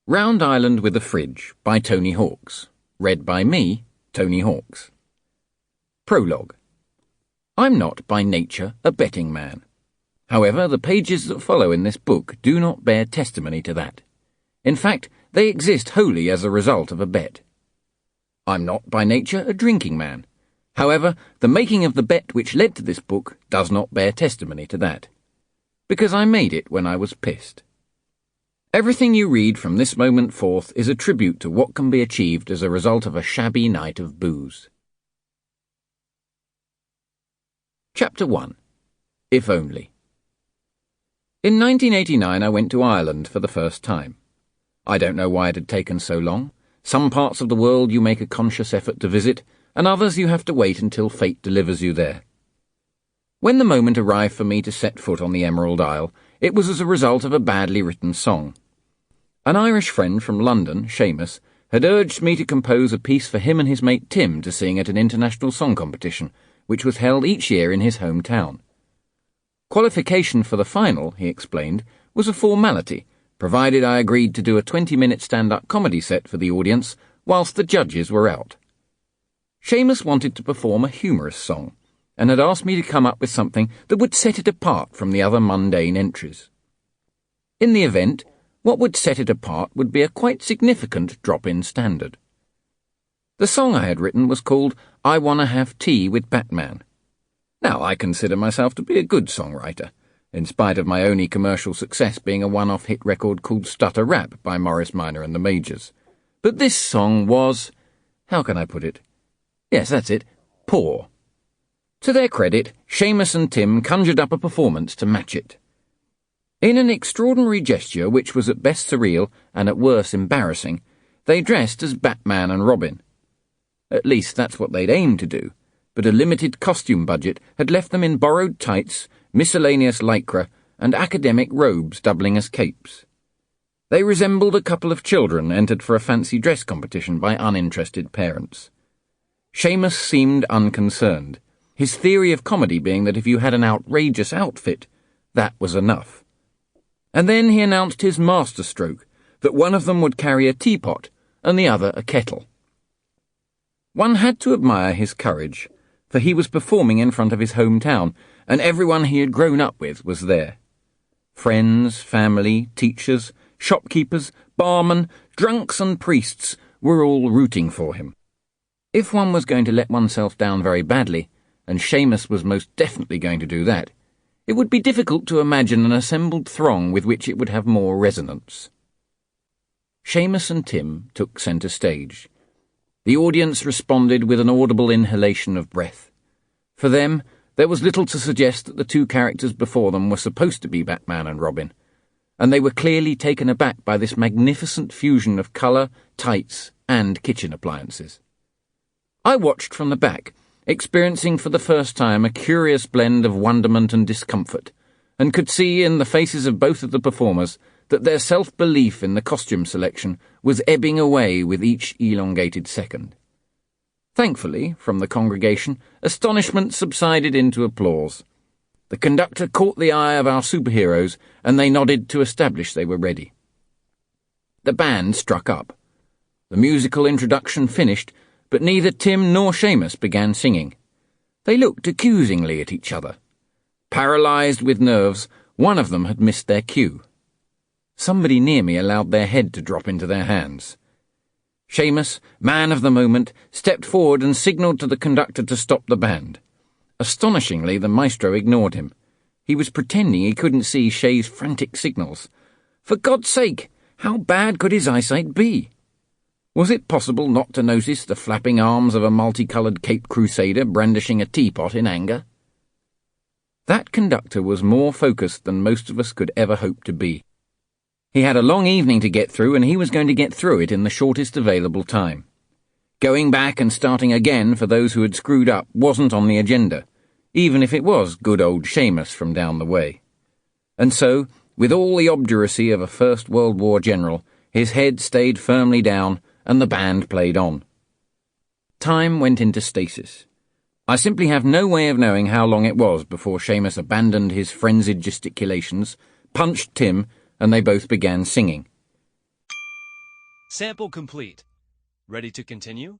Round Island with a Fridge by Tony Hawks. Read by me, Tony Hawks. Prologue. I'm not, by nature, a betting man. However, the pages that follow in this book do not bear testimony to that. In fact, they exist wholly as a result of a bet. I'm not, by nature, a drinking man. However, the making of the bet which led to this book does not bear testimony to that. Because I made it when I was pissed. Everything you read from this moment forth is a tribute to what can be achieved as a result of a shabby night of booze. Chapter 1. If Only. In 1989 I went to Ireland for the first time. I don't know why it had taken so long. Some parts of the world you make a conscious effort to visit, and others you have to wait until fate delivers you there. When the moment arrived for me to set foot on the Emerald Isle, it was as a result of a badly written song. An Irish friend from London, Seamus, had urged me to compose a piece for him and his mate Tim to sing at an international song competition, which was held each year in his hometown. Qualification for the final, he explained, was a formality, provided I agreed to do a 20-minute stand-up comedy set for the audience whilst the judges were out. Seamus wanted to perform a humorous song, and had asked me to come up with something that would set it apart from the other mundane entries. In the event, what would set it apart would be a quite significant drop in standard. The song I had written was called I Wanna Have Tea with Batman. Now, I consider myself to be a good songwriter, in spite of my only commercial success being a one-off hit record called Stutter Rap by Morris Minor and the Majors. But this song was, how can I put it? Yes, that's it, poor. To their credit, Seamus and Tim conjured up a performance to match it. In an extraordinary gesture which was at best surreal and at worst embarrassing, they dressed as Batman and Robin. At least that's what they'd aimed to do, but a limited costume budget had left them in borrowed tights, miscellaneous lycra, and academic robes doubling as capes. They resembled a couple of children entered for a fancy dress competition by uninterested parents. Seamus seemed unconcerned, his theory of comedy being that if you had an outrageous outfit, that was enough. And then he announced his masterstroke, that one of them would carry a teapot and the other a kettle. One had to admire his courage, for he was performing in front of his hometown, and everyone he had grown up with was there. Friends, family, teachers, shopkeepers, barmen, drunks and priests were all rooting for him. If one was going to let oneself down very badly, and Seamus was most definitely going to do that, it would be difficult to imagine an assembled throng with which it would have more resonance. Seamus and Tim took centre stage. The audience responded with an audible inhalation of breath. For them, there was little to suggest that the two characters before them were supposed to be Batman and Robin, and they were clearly taken aback by this magnificent fusion of colour, tights, and kitchen appliances. I watched from the back, experiencing for the first time a curious blend of wonderment and discomfort, and could see in the faces of both of the performers that their self-belief in the costume selection was ebbing away with each elongated second. Thankfully, from the congregation, astonishment subsided into applause. The conductor caught the eye of our superheroes, and they nodded to establish they were ready. The band struck up. The musical introduction finished, but neither Tim nor Seamus began singing. They looked accusingly at each other. Paralysed with nerves, one of them had missed their cue. Somebody near me allowed their head to drop into their hands. Seamus, man of the moment, stepped forward and signalled to the conductor to stop the band. Astonishingly, the maestro ignored him. He was pretending he couldn't see Shay's frantic signals. For God's sake, how bad could his eyesight be? Was it possible not to notice the flapping arms of a multicoloured Cape Crusader brandishing a teapot in anger? That conductor was more focused than most of us could ever hope to be. He had a long evening to get through, and he was going to get through it in the shortest available time. Going back and starting again for those who had screwed up wasn't on the agenda, even if it was good old Seamus from down the way. And so, with all the obduracy of a First World War general, his head stayed firmly down, and the band played on. Time went into stasis. I simply have no way of knowing how long it was before Seamus abandoned his frenzied gesticulations, punched Tim, and they both began singing. Sample complete. Ready to continue?